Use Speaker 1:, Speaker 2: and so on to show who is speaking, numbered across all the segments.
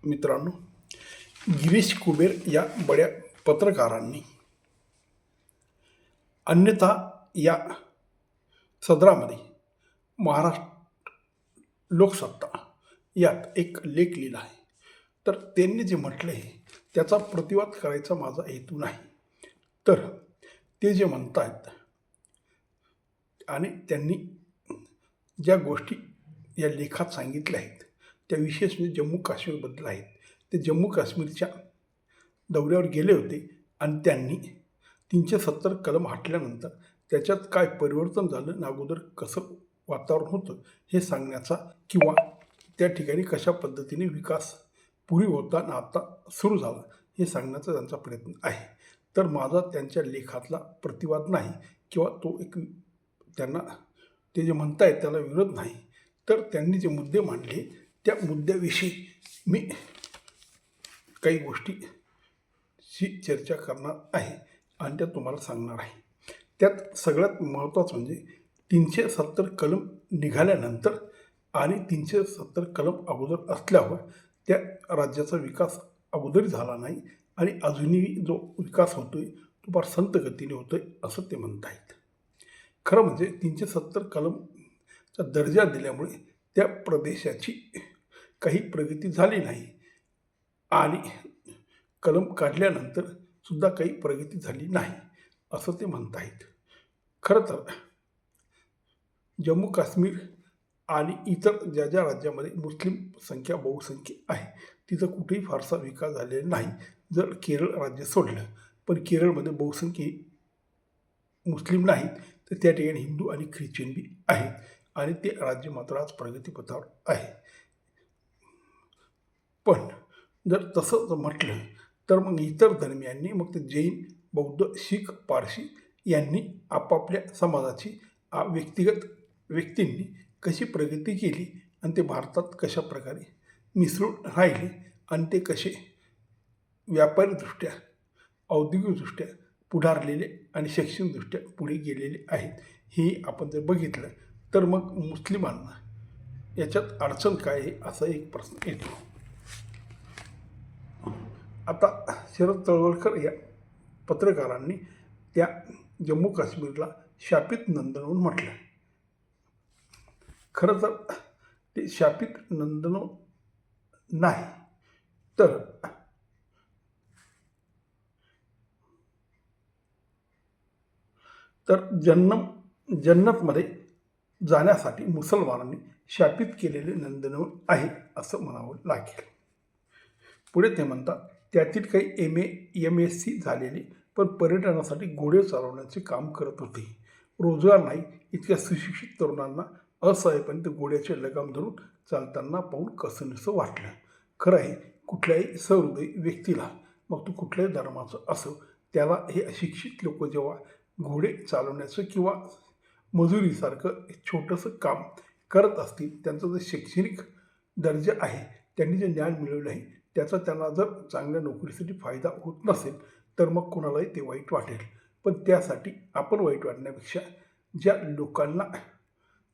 Speaker 1: मित्रांनो, गिरीश कुबेर या बड्या पत्रकारांनी अन्यथा या सदरामध्ये महाराष्ट्र लोकसत्ता यात एक लेख लिहिला आहे. तर त्यांनी जे म्हटलं आहे त्याचा प्रतिवाद करायचा माझा हेतू नाही. तर ते जे म्हणतात आणि त्यांनी ज्या गोष्टी या लेखात सांगितल्या आहेत त्या विशेष म्हणजे जम्मू काश्मीरबद्दल आहेत. ते जम्मू काश्मीरच्या दौऱ्यावर गेले होते आणि त्यांनी 370 कलम हटल्यानंतर त्याच्यात काय परिवर्तन झालं आणि अगोदर कसं वातावरण होतं हे सांगण्याचा किंवा त्या ठिकाणी कशा पद्धतीने विकास पूर्वी होता आणि आता सुरू झाला हे सांगण्याचा त्यांचा प्रयत्न आहे. तर माझा त्यांच्या लेखातला प्रतिवाद नाही किंवा तो एक त्यांना ते जे म्हणतायत त्याला विरोध नाही. तर त्यांनी जे मुद्दे मांडले त्या मुद्द्याविषयी मी काही गोष्टीची चर्चा करणार आहे आणि त्या तुम्हाला सांगणार आहे. त्यात सगळ्यात महत्त्वाचं म्हणजे 370 कलम निघाल्यानंतर आणि 370 कलम अगोदर असल्यावर त्या राज्याचा विकास अगोदर झाला नाही आणि अजूनही जो विकास होतोय तो फार संत गतीने होतोय असं ते म्हणत आहेत. खरं म्हणजे 370 कलमचा दर्जा दिल्यामुळे त्या प्रदेशाची काही प्रगती झाली नाही आणि कलम काढल्यानंतर सुद्धा काही प्रगती झाली नाही असं ते म्हणत आहेत. खरं तर जम्मू काश्मीर आणि इतर ज्या ज्या राज्यामध्ये मुस्लिम संख्या बहुसंख्य आहे तिथं कुठेही फारसा विकास झालेला नाही जर केरळ राज्य सोडलं. पण केरळमध्ये बहुसंख्य मुस्लिम नाहीत तर त्या ठिकाणी हिंदू आणि ख्रिश्चन बी आहेत आणि ते राज्य मात्र आज प्रगतीपथावर आहे. पण जर तसं जर म्हटलं तर मग इतर धर्मियांनी मग ते जैन, बौद्ध, शीख, पारशी यांनी आपापल्या समाजाची व्यक्तिगत व्यक्तींनी कशी प्रगती केली आणि ते भारतात कशा प्रकारे मिसळून राहिले आणि ते कसे व्यापारीदृष्ट्या, औद्योगिकदृष्ट्या पुढारलेले आणि शैक्षणिकदृष्ट्या पुढे गेलेले आहेत हे आपण जर बघितलं तर मग मुस्लिमांना याच्यात अडचण काय आहे असा एक प्रश्न येतो. आता शरद तळवलकर या पत्रकारांनी त्या जम्मू काश्मीरला शापित नंदन म्हणून म्हटलं. खरं तर ते शापित नंदन नाही तर जन्नतमध्ये जाण्यासाठी मुसलमानांनी शापित केलेले नंदनवन आहे असं म्हणावं लागेल. पुढे ते म्हणतात त्यातील काही MSc झालेले पण पर्यटनासाठी घोडे चालवण्याचे काम करत होते. रोजगार नाही इतक्या सुशिक्षित तरुणांना असहाय्यपणे ते घोड्याचे लगाम धरून चालताना पाहून कसंसं वाटलं. खरं आहे कुठल्याही सहृदयी व्यक्तीला मग तो कुठल्याही धर्माचं असो त्याला हे अशिक्षित लोक जेव्हा घोडे चालवण्याचं किंवा मजुरीसारखं एक छोटंसं काम करत असतील त्यांचा जो शैक्षणिक दर्जा आहे त्यांनी जे ज्ञान मिळवलं आहे त्याचा त्यांना जर चांगल्या नोकरीसाठी फायदा होत नसेल तर मग कोणालाही ते वाईट वाटेल. पण त्यासाठी आपण वाईट वाटण्यापेक्षा ज्या लोकांना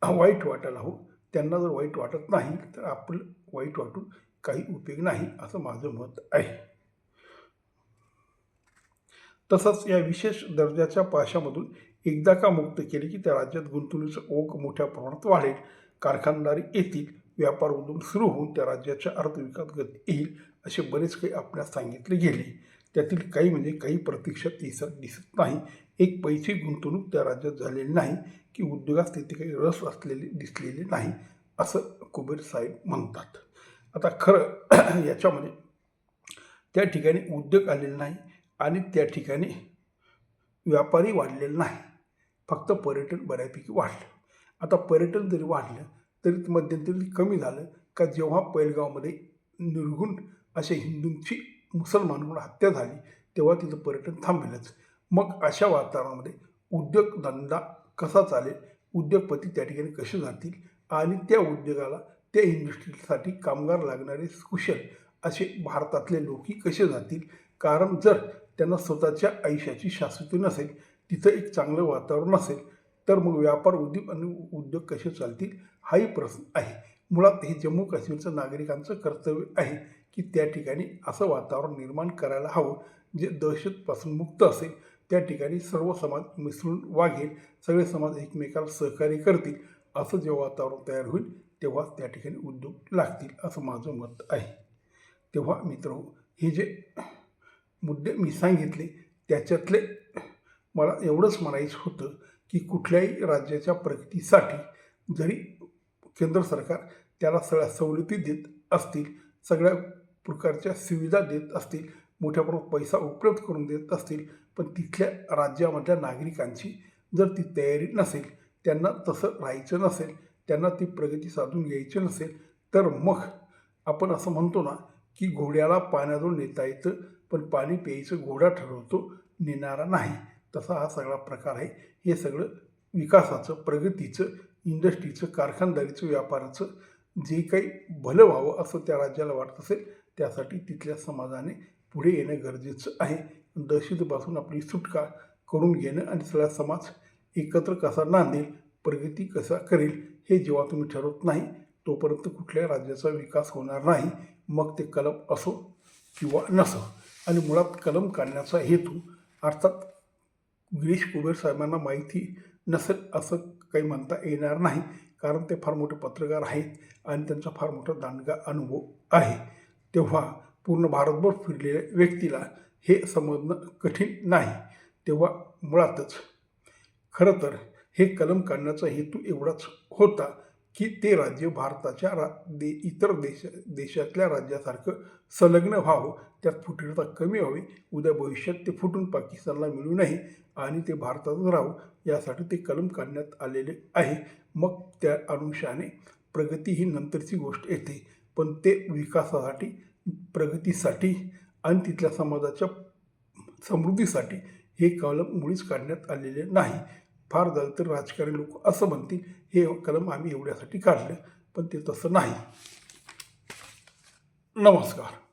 Speaker 1: वाईट वाटायला हवं त्यांना जर वाईट वाटत नाही तर आपलं वाईट वाटून काही उपयोग नाही असं माझं मत आहे. तसंच या विशेष दर्जाच्या पाशामधून एकदा का मुक्त केले की त्या राज्यात गुंतवणुकीचा ओघ मोठ्या प्रमाणात वाढेल, कारखानदारी येतील, व्यापार उद्योग सुरू होऊन त्या राज्याच्या अर्थविकास गती येईल असे बरेच काही आपल्याला सांगितले गेले. त्यातील काही म्हणजे काही प्रत्यक्षात दिसत नाही. एक पैसे गुंतवणूक त्या राज्यात झालेली नाही की उद्योगात तिथे काही रस असलेले दिसलेले नाही असं कुबेर साहेब म्हणतात. आता खरं याच्यामध्ये त्या ठिकाणी उद्योग आलेले नाही आणि त्या ठिकाणी व्यापारी वाढलेला नाही, फक्त पर्यटन बऱ्यापैकी वाढलं. आता पर्यटन जरी वाढलं तरी मध्यंतरी कमी झालं का जेव्हा पैलगावमध्ये निर्घुण अशा हिंदूंची मुसलमानांकडून हत्या झाली तेव्हा तिथं पर्यटन थांबेलच. मग अशा वातावरणामध्ये उद्योगधंदा कसा चालेल, उद्योगपती त्या ठिकाणी कसे जातील आणि त्या उद्योगाला त्या इंडस्ट्रीसाठी कामगार लागणारे कुशल असे भारतातले लोकही कसे जातील. कारण जर त्यांना स्वतःच्या आयुष्याची शाश्वती नसेल, तिथं एक चांगलं वातावरण नसेल तर मग व्यापार उद्योग आणि उद्योग कसे चालतील हाही प्रश्न आहे. मुळात हे जम्मू काश्मीरचं नागरिकांचं कर्तव्य आहे की त्या ठिकाणी असं वातावरण निर्माण करायला हवं जे दहशतपासून मुक्त असेल, त्या ठिकाणी सर्व समाज मिसळून वागेल, सगळे समाज एकमेकाला सहकार्य करतील. असं जेव्हा वातावरण तयार होईल तेव्हा त्या ठिकाणी उद्योग लागतील असं माझं मत आहे. तेव्हा मित्रहो, हे जे मुद्दे मी सांगितले त्याच्यातले मला एवढंच म्हणायचं होतं की कुठल्याही राज्याच्या प्रगतीसाठी जरी केंद्र सरकार त्याला सगळ्या सवलती देत असतील, सगळ्या प्रकारच्या सुविधा देत असतील, मोठ्या प्रमाणात पैसा उपलब्ध करून देत असतील, पण तिथल्या राज्यामधल्या नागरिकांची जर ती तयारी नसेल, त्यांना तसं राहायचं नसेल, त्यांना ती प्रगती साधून घ्यायची नसेल, तर मग आपण असं म्हणतो ना की घोड्याला पाण्याजवळ नेता येतं, पण पाणी प्यायचं घोडा ठरवतो, नेणारा नाही. तसा हा सगळा प्रकार आहे. हे सगळं विकासाचं, प्रगतीचं, इंडस्ट्रीचं, कारखानदारीचं, व्यापाराचं जे काही भलं व्हावं असं त्या राज्याला वाटत असेल, त्यासाठी तिथल्या समाजाने पुढे येणं गरजेचं आहे. दहशतीपासून आपली सुटका करून घेणं आणि सगळा समाज एकत्र कसा नांदेल, प्रगती कसा करेल, हे जेव्हा तुम्ही ठरवत नाही तोपर्यंत कुठल्या राज्याचा विकास होणार नाही. मग ते कलम असो किंवा नसो. आणि मुळात कलम काढण्याचा हेतू अर्थात गिरीश कुबेर साहेबांना माहिती नसेल असं काही म्हणता येणार नाही, कारण ते फार मोठे पत्रकार आहेत आणि त्यांचा फार मोठा दांडगा अनुभव आहे. तेव्हा पूर्ण भारतभर फिरलेल्या व्यक्तीला हे समजणं कठीण नाही. तेव्हा मुळातच खरं तर हे कलम काढण्याचा हेतू एवढाच होता की ते राज्य भारताच्या इतर देशातल्या राज्यासारखं संलग्न व्हावं, त्यात फुटीरता कमी व्हावी, उद्या भविष्यात ते फुटून पाकिस्तानला मिळू नये आणि ते भारतातच राहावं, यासाठी ते कलम काढण्यात आलेले आहे. मग त्या अनुषाने प्रगती ही नंतरची गोष्ट येते, पण ते विकासासाठी, प्रगतीसाठी आणि तिथल्या समाजाच्या समृद्धीसाठी हे कलम मुळीच काढण्यात आलेले नाही. फार झालं तर राजकारणी लोक असं म्हणतील हे कलम आम्ही एवढ्यासाठी काढलं, पण ते तसं नाही. नमस्कार.